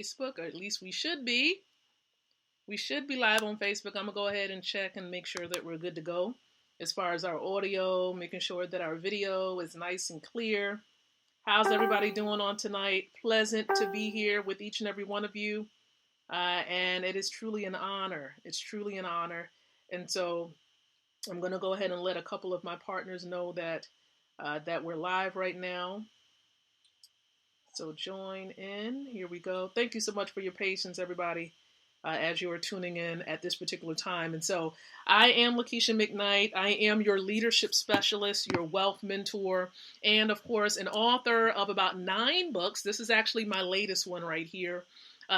Facebook, or at least we should be. We should be live on Facebook. I'm going to go ahead and check and make sure that we're good to go as far as our audio, making sure that our video is nice and clear. How's everybody doing on tonight? Pleasant to be here with each and every one of you. And it is truly an honor. It's truly an honor. And so I'm going to go ahead and let a couple of my partners know that that we're live right now. So join in. Here we go. Thank you so much for your patience, everybody, as you are tuning in at this particular time. And so I am Lakeisha McKnight. I am your leadership specialist, your wealth mentor, and of course, an author of about 9 books. This is actually my latest one right here.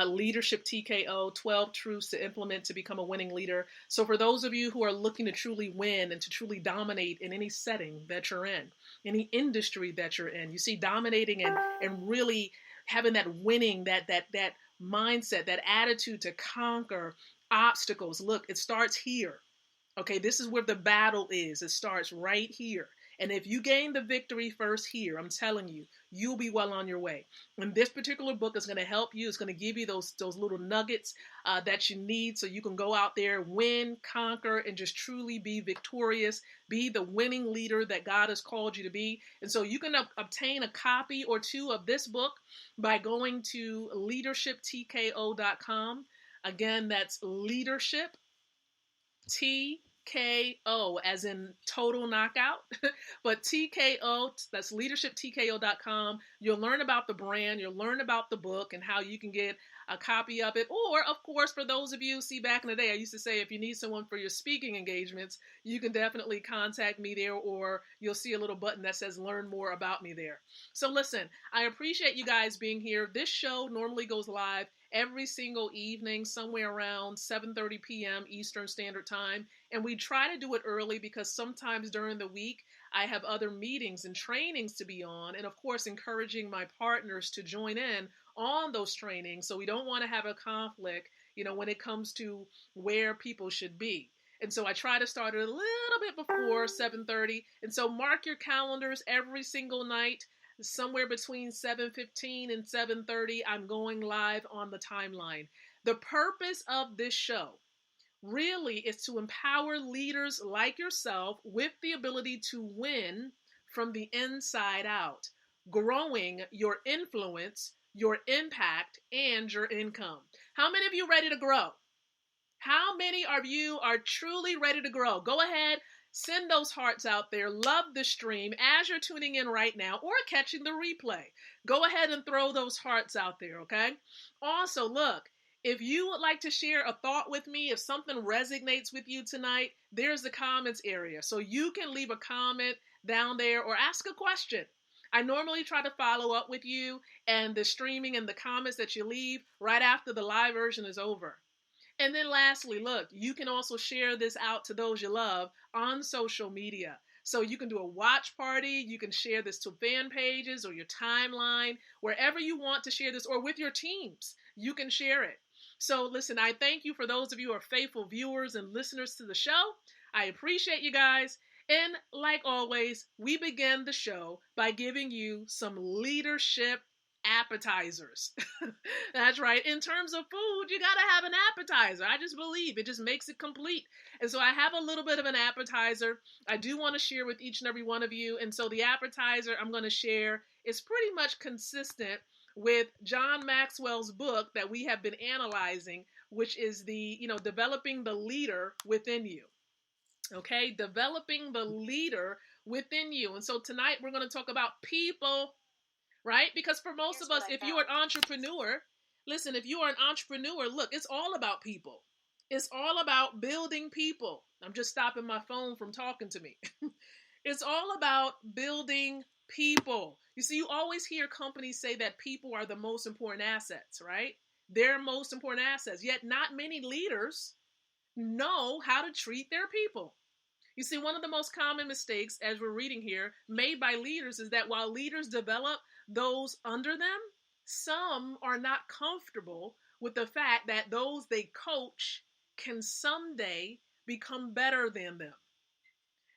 Leadership TKO, 12 Truths to Implement to Become a Winning Leader. So for those of you who are looking to truly win and to truly dominate in any setting that you're in, any industry that you're in, you see, dominating and really having that winning, that mindset, that attitude to conquer obstacles. Look, it starts here. Okay, this is where the battle is. It starts right here. And if you gain the victory first here, I'm telling you, you'll be well on your way. And this particular book is going to help you. It's going to give you those little nuggets that you need so you can go out there, win, conquer, and just truly be victorious, be the winning leader that God has called you to be. And so you can obtain a copy or two of this book by going to leadershiptko.com. Again, that's leadership TKO, as in total knockout, but TKO, that's leadershiptko.com. You'll learn about the brand, you'll learn about the book and how you can get a copy of it. Or, of course, for those of you, see, back in the day, I used to say if you need someone for your speaking engagements, you can definitely contact me there, or you'll see a little button that says learn more about me there. So listen, I appreciate you guys being here. This show normally goes live every single evening, somewhere around 7:30 p.m. Eastern Standard Time. And we try to do it early because sometimes during the week, I have other meetings and trainings to be on. And of course, encouraging my partners to join in on those trainings. So we don't want to have a conflict, when it comes to where people should be. And so I try to start it a little bit before 7:30. And so mark your calendars every single night. Somewhere between 7:15 and 7:30, I'm going live on the timeline. The purpose of this show really is to empower leaders like yourself with the ability to win from the inside out, growing your influence, your impact, and your income. How many of you ready to grow? How many of you are truly ready to grow? Go ahead. Send those hearts out there. Love the stream as you're tuning in right now or catching the replay. Go ahead and throw those hearts out there, okay? Also, look, if you would like to share a thought with me, if something resonates with you tonight, there's the comments area. So you can leave a comment down there or ask a question. I normally try to follow up with you and the streaming and the comments that you leave right after the live version is over. And then lastly, look, you can also share this out to those you love on social media. So you can do a watch party. You can share this to fan pages or your timeline, wherever you want to share this, or with your teams. You can share it. So listen, I thank you for those of you who are faithful viewers and listeners to the show. I appreciate you guys. And like always, we begin the show by giving you some leadership appetizers. That's right. In terms of food, you got to have an appetizer. I just believe it just makes it complete. And so I have a little bit of an appetizer I do want to share with each and every one of you. And so the appetizer I'm going to share is pretty much consistent with John Maxwell's book that we have been analyzing, which is developing the leader within you. Okay, developing the leader within you. And so tonight we're going to talk about people, right? Because for most of us, if you're an entrepreneur, listen, if you are an entrepreneur, look, it's all about people. It's all about building people. I'm just stopping my phone from talking to me. It's all about building people. You see, you always hear companies say that people are the most important assets, right? They're most important assets. Yet not many leaders know how to treat their people. You see, one of the most common mistakes, as we're reading here, made by leaders is that while leaders develop those under them, some are not comfortable with the fact that those they coach can someday become better than them.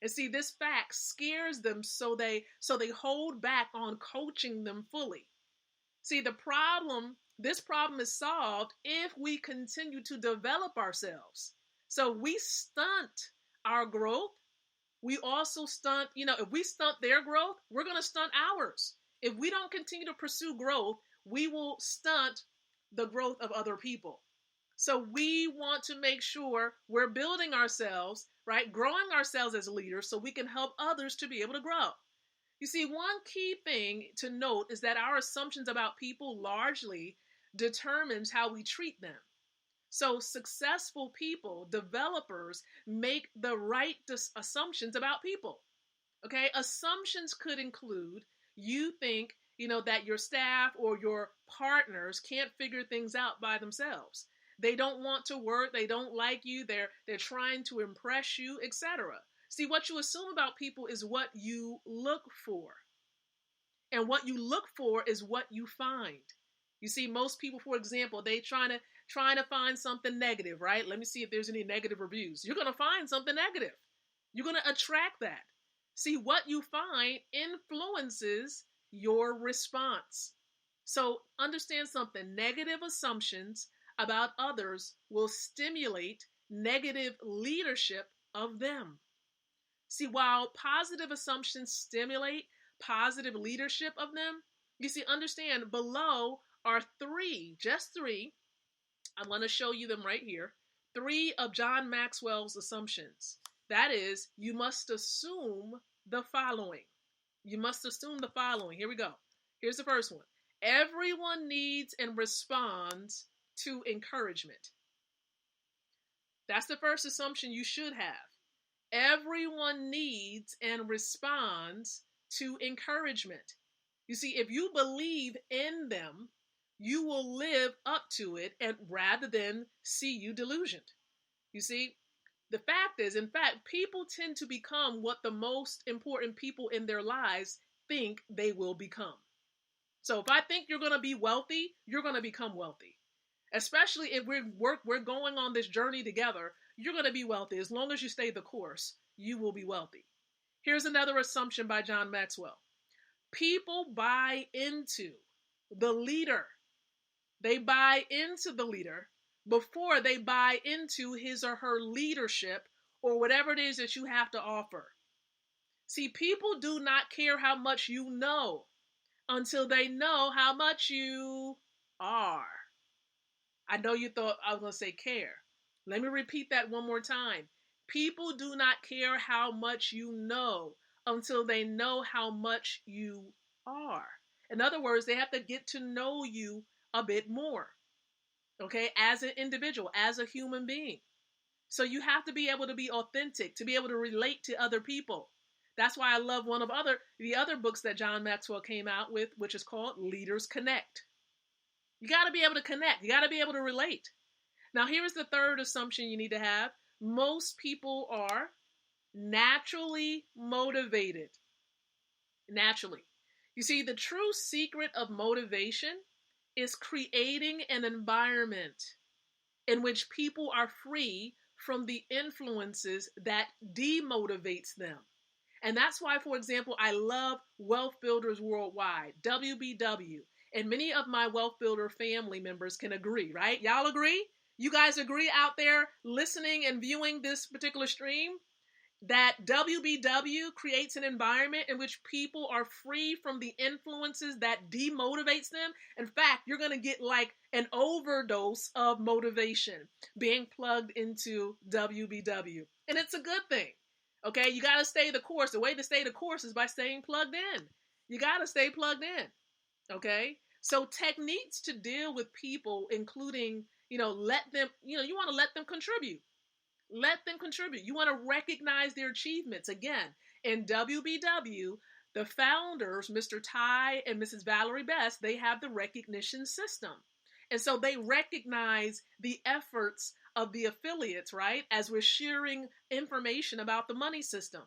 And see, this fact scares them, so they hold back on coaching them fully. See, the problem This problem is solved if we continue to develop ourselves. So we stunt our growth. We also stunt, if we stunt their growth, we're going to stunt ours. If we don't continue to pursue growth, we will stunt the growth of other people. So we want to make sure we're building ourselves, right? Growing ourselves as leaders so we can help others to be able to grow. You see, one key thing to note is that our assumptions about people largely determines how we treat them. So successful people, developers, make the right assumptions about people. Okay, assumptions could include you think, that your staff or your partners can't figure things out by themselves. They don't want to work, they don't like you, they're trying to impress you, etc. See, what you assume about people is what you look for. And what you look for is what you find. You see, most people, for example, they trying to find something negative, right? Let me see if there's any negative reviews. You're going to find something negative. You're going to attract that. See, what you find influences your response. So understand something. Negative assumptions about others will stimulate negative leadership of them. See, while positive assumptions stimulate positive leadership of them, you see, understand below are just three. I'm going to show you them right here. 3 of John Maxwell's assumptions. That is, you must assume the following. You must assume the following. Here we go. Here's the first one. Everyone needs and responds to encouragement. That's the first assumption you should have. Everyone needs and responds to encouragement. You see, if you believe in them, you will live up to it, and rather than see you delusioned. You see, the fact is, in fact, people tend to become what the most important people in their lives think they will become. So if I think you're going to be wealthy, you're going to become wealthy. Especially if we're going on this journey together, you're going to be wealthy. As long as you stay the course, you will be wealthy. Here's another assumption by John Maxwell. People buy into the leader. They buy into the leader before they buy into his or her leadership or whatever it is that you have to offer. See, people do not care how much you know until they know how much you are. I know you thought I was going to say care. Let me repeat that one more time. People do not care how much you know until they know how much you are. In other words, they have to get to know you a bit more, okay, as an individual, as a human being. So you have to be able to be authentic, to be able to relate to other people. That's why I love one of the other books that John Maxwell came out with, which is called Leaders Connect. You got to be able to connect. You got to be able to relate. Now, here's the third assumption you need to have. Most people are naturally motivated. Naturally. You see, the true secret of motivation is creating an environment in which people are free from the influences that demotivates them. And that's why, for example, I love Wealth Builders Worldwide, WBW. And many of my Wealth Builder family members can agree, right? Y'all agree? You guys agree out there listening and viewing this particular stream? That WBW creates an environment in which people are free from the influences that demotivates them. In fact, you're going to get like an overdose of motivation being plugged into WBW. And it's a good thing. Okay, you got to stay the course. The way to stay the course is by staying plugged in. You got to stay plugged in. Okay, so techniques to deal with people, including, let them, you want to let them contribute. Let them contribute. You want to recognize their achievements. Again, in WBW, the founders, Mr. Ty and Mrs. Valerie Best, they have the recognition system. And so they recognize the efforts of the affiliates, right? As we're sharing information about the money system.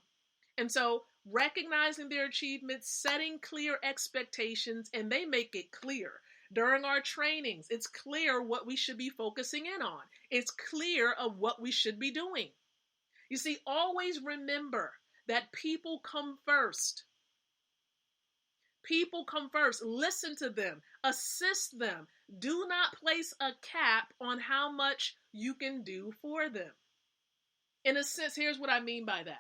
And so recognizing their achievements, setting clear expectations, and they make it clear. During our trainings, it's clear what we should be focusing in on. It's clear of what we should be doing. You see, always remember that people come first. People come first. Listen to them. Assist them. Do not place a cap on how much you can do for them. In a sense, here's what I mean by that.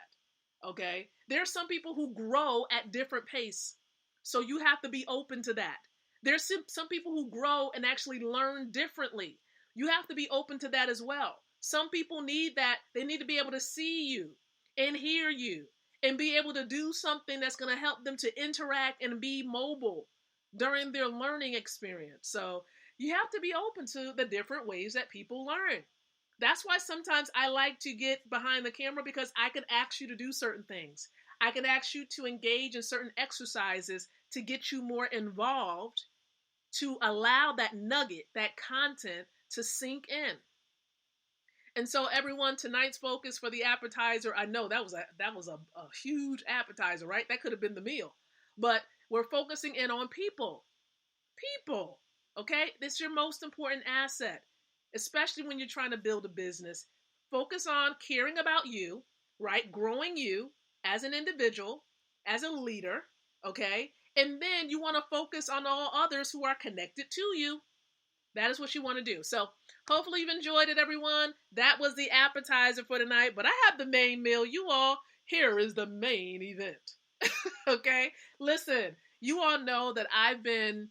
Okay? There are some people who grow at different pace. So you have to be open to that. There's some people who grow and actually learn differently. You have to be open to that as well. Some people need that. They need to be able to see you and hear you and be able to do something that's going to help them to interact and be mobile during their learning experience. So you have to be open to the different ways that people learn. That's why sometimes I like to get behind the camera, because I can ask you to do certain things. I can ask you to engage in certain exercises to get you more involved, to allow that nugget, that content to sink in. And so everyone, tonight's focus for the appetizer, I know that was a huge appetizer, right? That could have been the meal. But we're focusing in on people. People, okay? This is your most important asset, especially when you're trying to build a business. Focus on caring about you, right? Growing you as an individual, as a leader, okay? And then you want to focus on all others who are connected to you. That is what you want to do. So hopefully you've enjoyed it, everyone. That was the appetizer for tonight, but I have the main meal. You all, here is the main event. Okay? Listen, you all know that I've been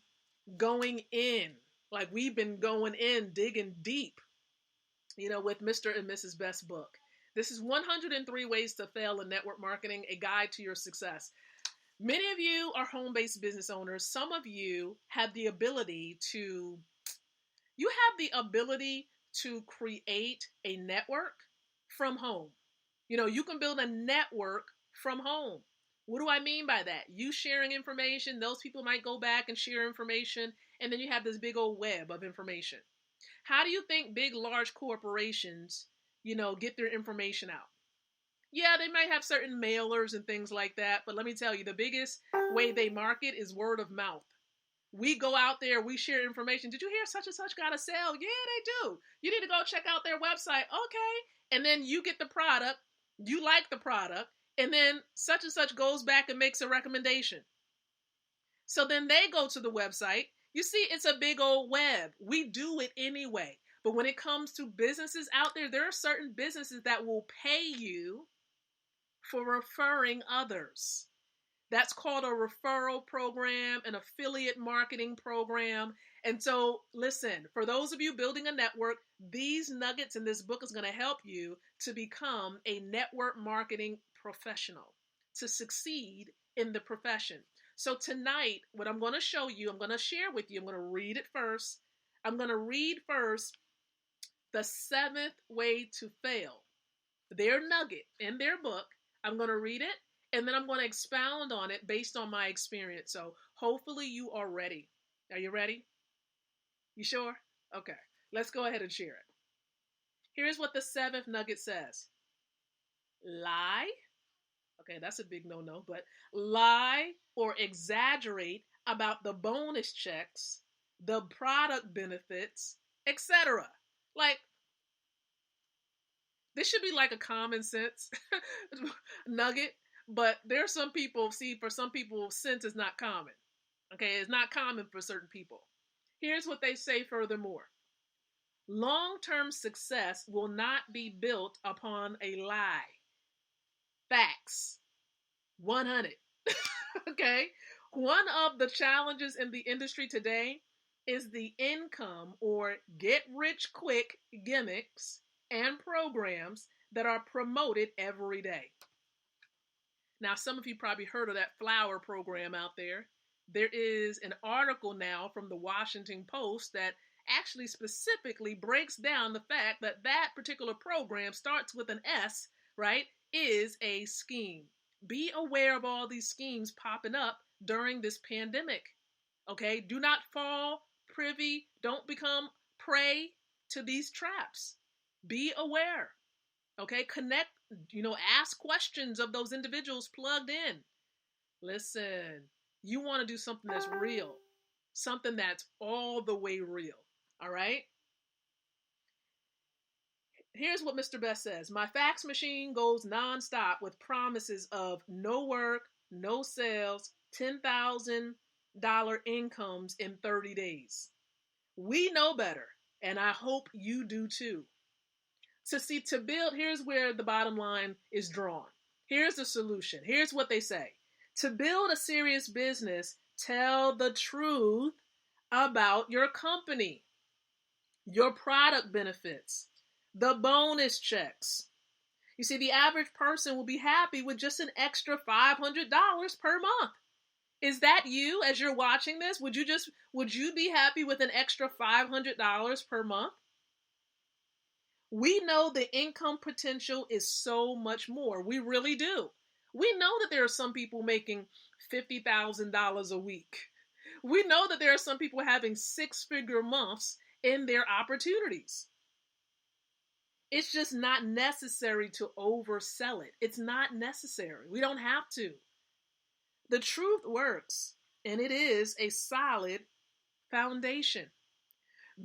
going in, like we've been going in, digging deep, with Mr. and Mrs. Best book. This is 103 Ways to Fail in Network Marketing, a guide to your success. Many of you are home-based business owners. Some of you have the ability to create a network from home. You can build a network from home. What do I mean by that? You sharing information, those people might go back and share information, and then you have this big old web of information. How do you think big, large corporations, get their information out? Yeah, they might have certain mailers and things like that, but let me tell you, the biggest way they market is word of mouth. We go out there, we share information. Did you hear such and such got a sale? Yeah, they do. You need to go check out their website. Okay. And then you get the product, you like the product, and then such and such goes back and makes a recommendation. So then they go to the website. You see, it's a big old web. We do it anyway. But when it comes to businesses out there are certain businesses that will pay you for referring others. That's called a referral program, an affiliate marketing program. And so, listen, for those of you building a network, these nuggets in this book is going to help you to become a network marketing professional, to succeed in the profession. So tonight, what I'm going to show you, I'm going to share with you, I'm going to read it first. I'm going to read first the 7th way to fail, their nugget in their book. I'm going to read it, and then I'm going to expound on it based on my experience. So hopefully you are ready. Are you ready? You sure? Okay. Let's go ahead and share it. Here's what the 7th nugget says. Lie. Okay, that's a big no-no, but lie or exaggerate about the bonus checks, the product benefits, etc. Like, this should be like a common sense nugget. But there are some people, for some people, sense is not common. Okay, it's not common for certain people. Here's what they say furthermore. Long-term success will not be built upon a lie. Facts. 100. Okay? One of the challenges in the industry today is the income or get-rich-quick gimmicks and programs that are promoted every day. Now, some of you probably heard of that flower program out there. There is an article now from the Washington Post that actually specifically breaks down the fact that that particular program starts with an S, right, is a scheme. Be aware of all these schemes popping up during this pandemic. Okay? Do not fall privy. Don't become prey to these traps. Be aware. Okay? Connect. Ask questions of those individuals plugged in. Listen, you want to do something that's real, something that's all the way real. All right? Here's what Mr. Best says. My fax machine goes nonstop with promises of no work, no sales, 10,000 incomes in 30 days. We know better, and I hope you do too. To build, here's where the bottom line is drawn. Here's the solution. Here's what they say. To build a serious business, tell the truth about your company, your product benefits, the bonus checks. You see, the average person will be happy with just an extra $500 per month. Is that you as you're watching this? Would you be happy with an extra $500 per month? We know the income potential is so much more. We really do. We know that there are some people making $50,000 a week. We know that there are some people having six-figure months in their opportunities. It's just not necessary to oversell it. It's not necessary. We don't have to. The truth works, and it is a solid foundation.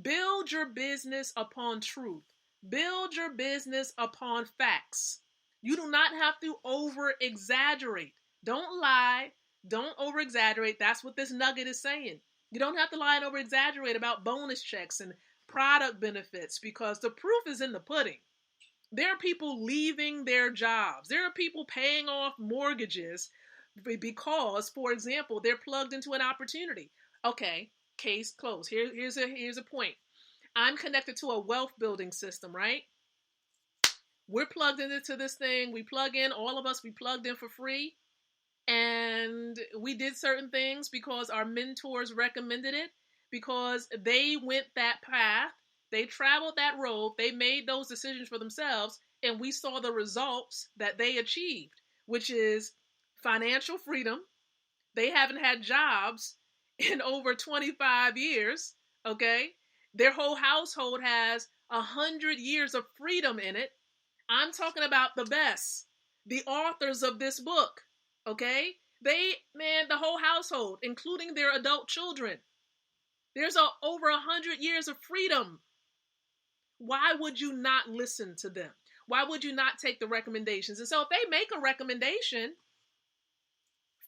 Build your business upon truth. Build your business upon facts. You do not have to over-exaggerate. Don't lie. Don't over-exaggerate. That's what this nugget is saying. You don't have to lie and over-exaggerate about bonus checks and product benefits because the proof is in the pudding. There are people leaving their jobs. There are people paying off mortgages because, for example, they're plugged into an opportunity. Okay, case closed. Here's a point. I'm connected to a wealth building system, right? We're plugged into this thing. We plug in, all of us, we plugged in for free. And we did certain things because our mentors recommended it, because they went that path. They traveled that road. They made those decisions for themselves. And we saw the results that they achieved, which is financial freedom. They haven't had jobs in over 25 years. Okay. Their whole household has 100 years of freedom in it. I'm talking about the best, the authors of this book. Okay. The whole household, including their adult children. There's over 100 years of freedom. Why would you not listen to them? Why would you not take the recommendations? And so if they make a recommendation,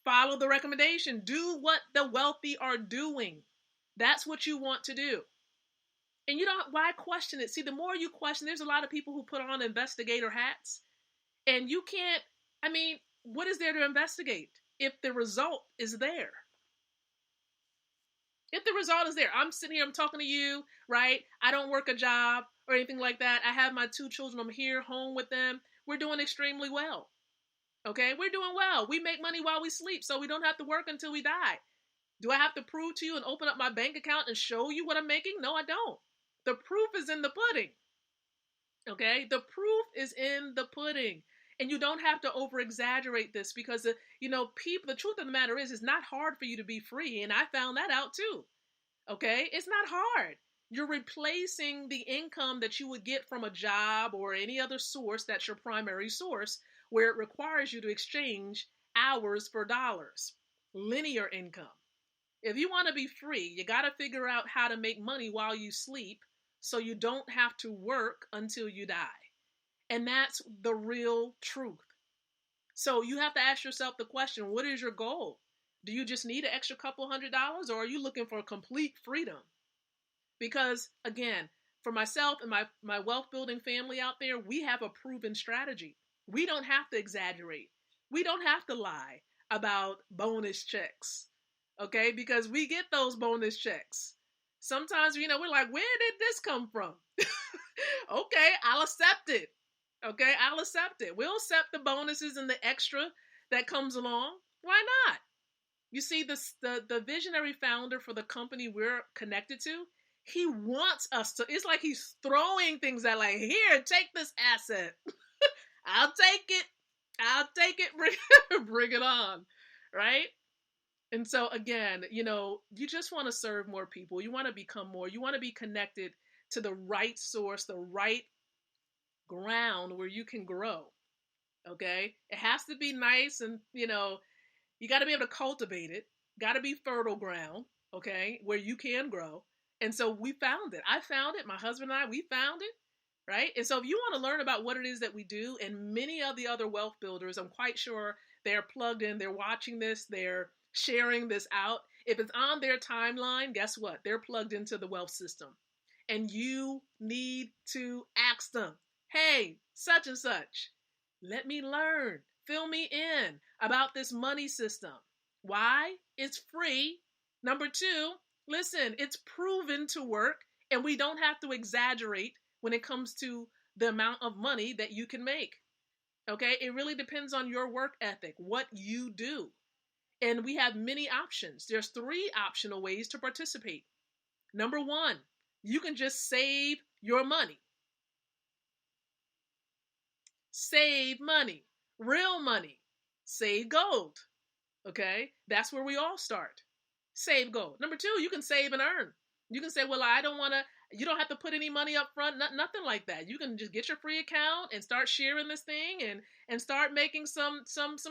follow the recommendation. Do what the wealthy are doing. That's what you want to do. And why question it? See, the more you question, there's a lot of people who put on investigator hats. And you can't, what is there to investigate if the result is there? If the result is there, I'm sitting here, I'm talking to you, right? I don't work a job or anything like that. I have my 2 children. I'm here, home with them. We're doing extremely well. Okay, we're doing well. We make money while we sleep, so we don't have to work until we die. Do I have to prove to you and open up my bank account and show you what I'm making? No, I don't. The proof is in the pudding. Okay, the proof is in the pudding. And you don't have to over-exaggerate this because, the truth of the matter is, it's not hard for you to be free. And I found that out too. Okay, it's not hard. You're replacing the income that you would get from a job or any other source that's your primary source, where it requires you to exchange hours for dollars. Linear income. If you want to be free, you got to figure out how to make money while you sleep so you don't have to work until you die. And that's the real truth. So you have to ask yourself the question, what is your goal? Do you just need an extra couple $100, or are you looking for complete freedom? Because again, for myself and my wealth building family out there, we have a proven strategy. We don't have to exaggerate. We don't have to lie about bonus checks. Okay, because we get those bonus checks. Sometimes, we're like, where did this come from? Okay, I'll accept it. Okay, I'll accept it. We'll accept the bonuses and the extra that comes along. Why not? You see, the visionary founder for the company we're connected to, he wants us to, it's like he's throwing things at, like, here, take this asset. I'll take it, bring it on, right? And so again, you just want to serve more people. You want to become more. You want to be connected to the right source, the right ground where you can grow. Okay? It has to be nice, and, you got to be able to cultivate it. Got to be fertile ground, okay, where you can grow. And so we found it. I found it. My husband and I, we found it, right? And so if you want to learn about what it is that we do, and many of the other wealth builders, I'm quite sure they're plugged in, they're watching this, they're sharing this out. If it's on their timeline, guess what? They're plugged into the wealth system. And you need to ask them, hey, such and such, let me learn, fill me in about this money system. Why? It's free. Number two, listen, it's proven to work, and we don't have to exaggerate when it comes to the amount of money that you can make. Okay, it really depends on your work ethic, what you do. And we have many options. There's three optional ways to participate. Number one, you can just save your money. Save money, real money, save gold. Okay, that's where we all start. Save gold. Number two, you can save and earn. You can say, well, I don't want to, you don't have to put any money up front, nothing like that. You can just get your free account and start sharing this thing and start making some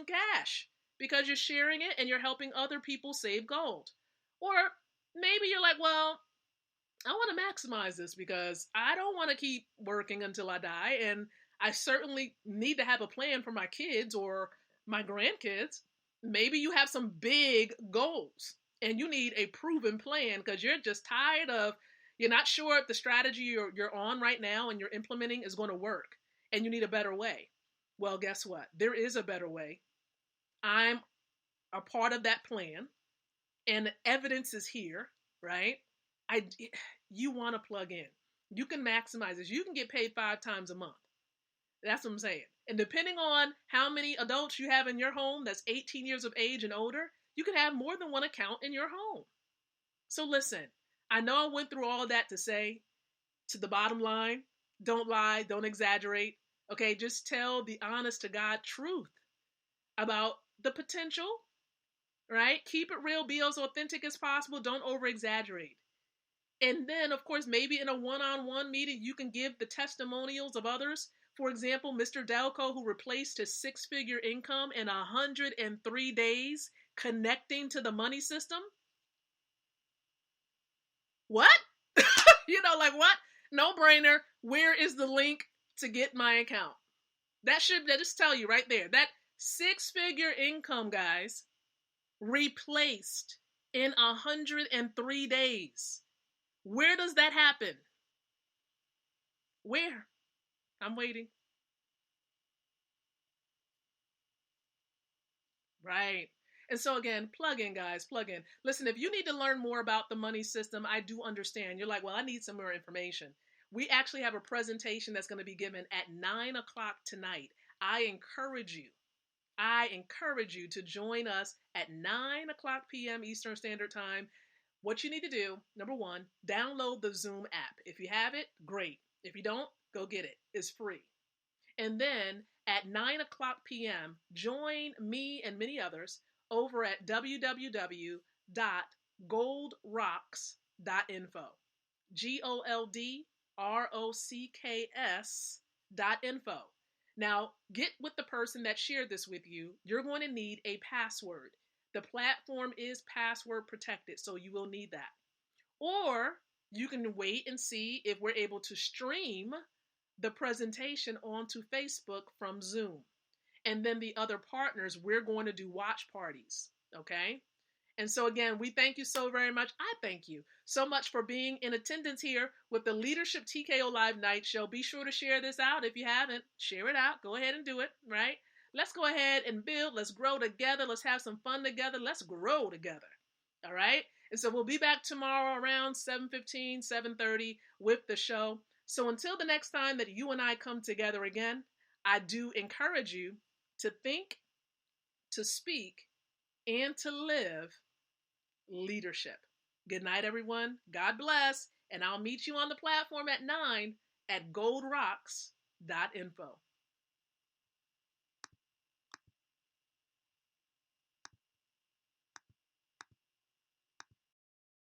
cash because you're sharing it and you're helping other people save gold. Or maybe you're like, well, I want to maximize this because I don't want to keep working until I die. And I certainly need to have a plan for my kids or my grandkids. Maybe you have some big goals and you need a proven plan because you're just tired of, you're not sure if the strategy you're on right now and you're implementing is going to work and you need a better way. Well, guess what? There is a better way. I'm a part of that plan and the evidence is here, right? I you want to plug in. You can maximize this. You can get paid 5 times a month. That's what I'm saying. And depending on how many adults you have in your home that's 18 years of age and older, you can have more than one account in your home. So listen, I know I went through all of that to say, to the bottom line, don't lie, don't exaggerate. Okay, just tell the honest to God truth about the potential, right? Keep it real, be as authentic as possible. Don't over exaggerate. And then, of course, maybe in a one-on-one meeting, you can give the testimonials of others. For example, Mr. Delco, who replaced his 6-figure income in 103 days connecting to the money system. What? Like what? No brainer. Where is the link to get my account? That just tell you right there. That 6-figure income, guys, replaced in 103 days. Where does that happen? Where? I'm waiting. Right. And so again, plug in, guys, plug in. Listen, if you need to learn more about the money system, I do understand. You're like, well, I need some more information. We actually have a presentation that's going to be given at 9 o'clock tonight. I encourage you to join us at 9 o'clock p.m. Eastern Standard Time. What you need to do, number one, download the Zoom app. If you have it, great. If you don't, go get it. It's free. And then at 9 o'clock p.m., join me and many others over at www.goldrocks.info. GOLDROCKS.info. Now, get with the person that shared this with you. You're going to need a password. The platform is password protected, so you will need that. Or you can wait and see if we're able to stream the presentation onto Facebook from Zoom. And then the other partners, we're going to do watch parties. Okay? And so again, we thank you so very much. I thank you so much for being in attendance here with the Leadership TKO Live Night Show. Be sure to share this out. If you haven't, share it out. Go ahead and do it, right? Let's go ahead and build. Let's grow together. Let's have some fun together. Let's grow together. All right? And so we'll be back tomorrow around 7:15, 7:30 with the show. So until the next time that you and I come together again, I do encourage you to think, to speak, and to live leadership. Good night, everyone. God bless. And I'll meet you on the platform at 9 at goldrocks.info.